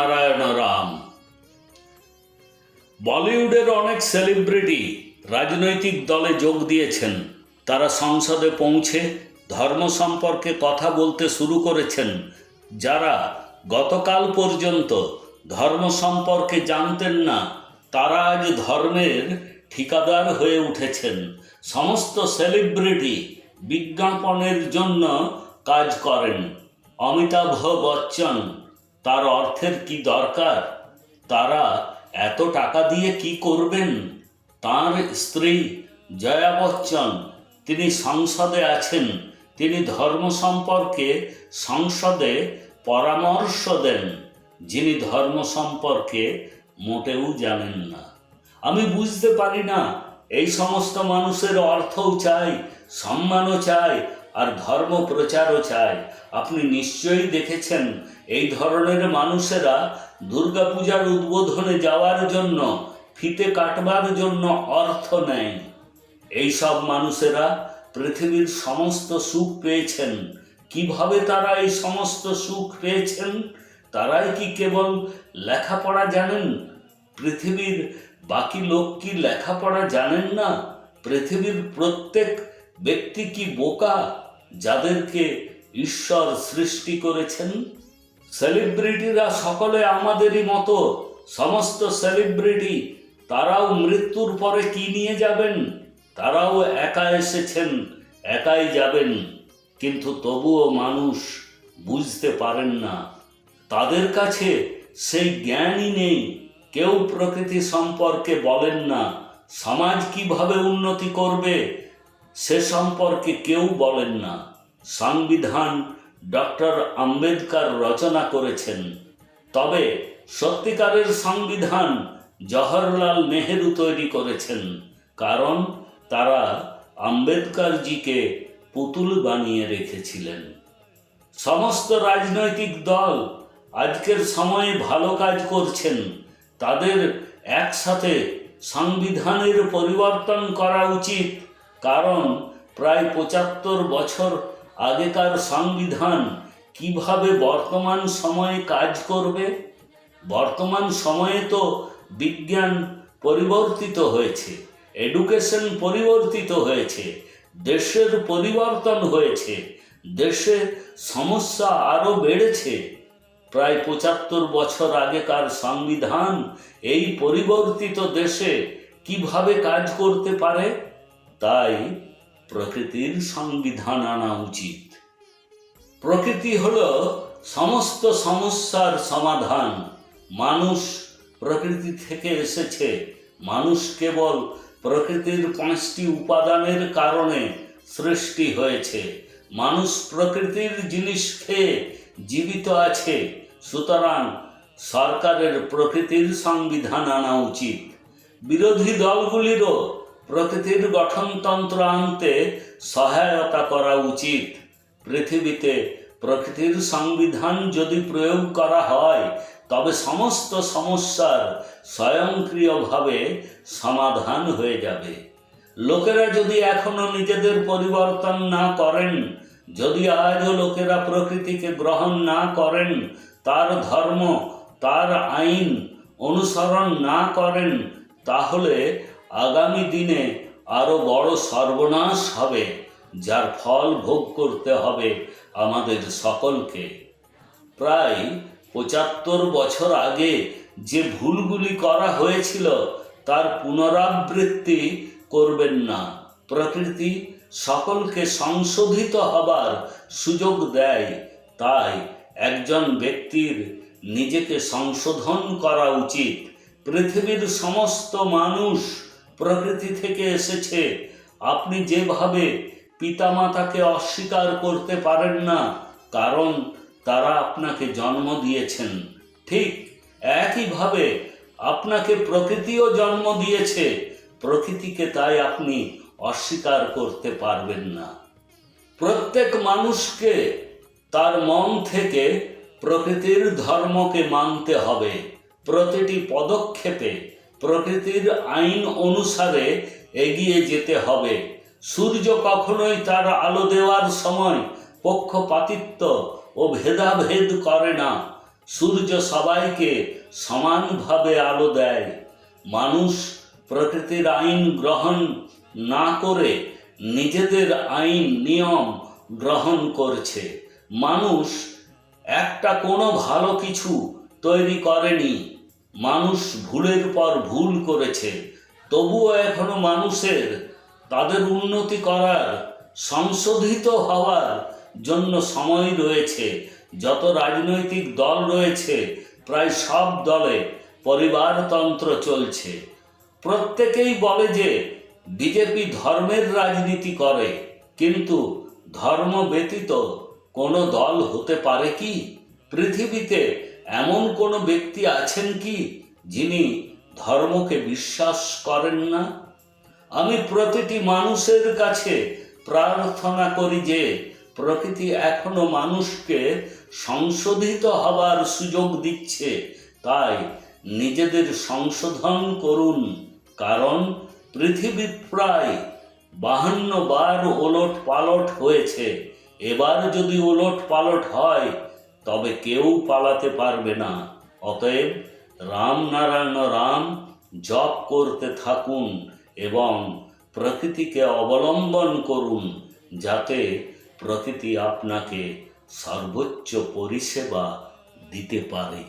নারায়ণ রাম। বলিউডের অনেক সেলিব্রিটি রাজনৈতিক দলে যোগ দিয়েছেন। তারা সংসদে পৌঁছে ধর্ম সম্পর্কে কথা বলতে শুরু করেছেন। যারা গতকাল পর্যন্ত ধর্ম সম্পর্কে জানতেন না, তারা আজ ধর্মের ঠিকাদার হয়ে উঠেছেন। সমস্ত সেলিব্রিটি বিজ্ঞাপনের জন্য কাজ করেন। অমিতাভ বচ্চন, তার অর্থের কি দরকার? তারা এত টাকা দিয়ে কি করবেন? তার স্ত্রী জয়া বচ্চন, তিনি সংসদে আছেন। তিনি ধর্ম সম্পর্কে সংসদে পরামর্শ দেন, যিনি ধর্ম সম্পর্কে মোটেও জানেন না। আমি বুঝতে পারি না, এই সমস্ত মানুষের অর্থও চাই, সম্মানও চাই, আর ধর্ম প্রচারও চাই। আপনি নিশ্চয়ই দেখেছেন, এই ধরনের মানুষেরা দুর্গাপূজার উদ্বোধনে যাওয়ার জন্য, ফিতে কাটবার জন্য অর্থ নেয়। এই সব মানুষেরা পৃথিবীর সমস্ত সুখ পেয়েছেন। কিভাবে তারা এই সমস্ত সুখ পেয়েছেন? তারাই কি কেবল লেখাপড়া জানেন? পৃথিবীর বাকি লোক কি লেখাপড়া জানেন না? পৃথিবীর প্রত্যেক ব্যক্তি কি বোকা, যাদেরকে ঈশ্বর সৃষ্টি করেছেন? সেলিব্রিটিরা সকলে আমাদেরই মতো। সমস্ত সেলিব্রিটি তারাও মৃত্যুর পরে কি নিয়ে যাবেন? তারাও একা এসেছেন, একাই যাবেন। কিন্তু তবুও মানুষ বুঝতে পারেন না, তাদের কাছে সেই জ্ঞানই নেই। কেউ প্রকৃতি সম্পর্কে বলেন না। সমাজ কিভাবে উন্নতি করবে সে সম্পর্কে কেউ বলেন না। সংবিধান ডক্টর আম্বেদকর রচনা করেছেন, তবে সত্যিকারের সংবিধান জওহরলাল নেহেরু তৈরি করেছেন। কারণ তারা আম্বেদকরজিকে পুতুল বানিয়ে রেখেছিলেন। সমস্ত রাজনৈতিক দল আজকের সময়ে ভালো কাজ করছেন। তাদের একসাথে সংবিধানের পরিবর্তন করা উচিত। কারণ প্রায় ৭৫ বছর আগেকার সংবিধান কিভাবে বর্তমান সময়ে কাজ করবে? বর্তমান সময়ে তো বিজ্ঞান পরিবর্তিত হয়েছে, এডুকেশন পরিবর্তিত হয়েছে, দেশের পরিবর্তন হয়েছে, দেশে সমস্যা আরও বেড়েছে। প্রায় ৭৫ বছর আগেকার সংবিধান এই পরিবর্তিত দেশে কিভাবে কাজ করতে পারে? তাই প্রকৃতির সংবিধান আনা উচিত। প্রকৃতি হলো সমস্ত সমস্যার সমাধান। মানুষ প্রকৃতি থেকে এসেছে। মানুষ কেবল প্রকৃতির ৫টি উপাদানের কারণে সৃষ্টি হয়েছে। মানুষ প্রকৃতির জিনিস খেয়ে জীবিত আছে। সুতরাং সরকারের প্রকৃতির সংবিধান আনা উচিত। বিরোধী দলগুলিরও প্রকৃতির গঠনতন্ত্র আনতে সহায়তা করা উচিত। পৃথিবীতে প্রকৃতির সংবিধান যদি প্রয়োগ করা হয়, তবে সমস্ত সমস্যার স্বয়ংক্রিয়ভাবে সমাধান হয়ে যাবে। লোকেরা যদি এখনো নিজেদের পরিবর্তন না করেন, যদি আজও লোকেরা প্রকৃতিকে গ্রহণ না করেন, তার ধর্ম, তার আইন অনুসরণ না করেন, তাহলে আগামী দিনে আরও বড় সর্বনাশ হবে, যার ফল ভোগ করতে হবে আমাদের সকলকে। প্রায় ৭৫ বছর আগে যে ভুলগুলি করা হয়েছিল, তার পুনরাবৃত্তি করবেন না। প্রকৃতি সকলকে সংশোধিত হবার সুযোগ দেয়। তাই একজন ব্যক্তির নিজেকে সংশোধন করা উচিত। পৃথিবীর সমস্ত মানুষ প্রকৃতি থেকে এসেছে। আপনি যেভাবে পিতামাতাকে অস্বীকার করতে পারেন না, কারণ তারা আপনাকে জন্ম দিয়েছেন, ঠিক একইভাবে আপনাকে প্রকৃতিও জন্ম দিয়েছে। প্রকৃতিকে তাই আপনি অস্বীকার করতে পারবেন না। প্রত্যেক মানুষকে তার মন থেকে প্রকৃতির ধর্মকে মানতে হবে। প্রতিটি পদক্ষেপে প্রকৃতির আইন অনুসারে এগিয়ে যেতে হবে। সূর্য কখনোই তার আলো দেওয়ার সময় পক্ষপাতিত্ব ও ভেদাভেদ করে না। সূর্য সবাইকে সমানভাবে আলো দেয়। মানুষ প্রকৃতির আইন গ্রহণ না করে নিজেদের আইন নিয়ম গ্রহণ করছে। মানুষ একটা কোনো ভালো কিছু তৈরি করেনি। মানুষ ভুলের পর ভুল করেছে, তবুও এখনো মানুষের তাদের উন্নতি করার, সংশোধিত হওয়ার জন্য সময় রয়েছে। যত রাজনৈতিক দল রয়েছে প্রায় সব দলে পরিবারতন্ত্র চলছে। প্রত্যেকেই বলে যে বিজেপি ধর্মের রাজনীতি করে, কিন্তু ধর্ম ব্যতীত কোনো দল হতে পারে কি? পৃথিবীতে এমন কোনো ব্যক্তি আছেন কি যিনি ধর্মকে বিশ্বাস করেন না? আমি প্রতিটি মানুষের কাছে প্রার্থনা করি যে প্রকৃতি এখনো মানুষকে সংশোধিত হবার সুযোগ দিচ্ছে, তাই নিজেদের সংশোধন করুন। কারণ পৃথিবী প্রায় 52 বার ওলট পালট হয়েছে। এবার যদি ওলট পালট হয় তবে কেউ পালাতে পারবে না। অতএব রাম নারায়ণ রাম জপ করতে থাকুন এবং প্রকৃতিকে অবলম্বন করুন, যাতে প্রকৃতি আপনাকে সর্বোচ্চ পরিষেবা দিতে পারে।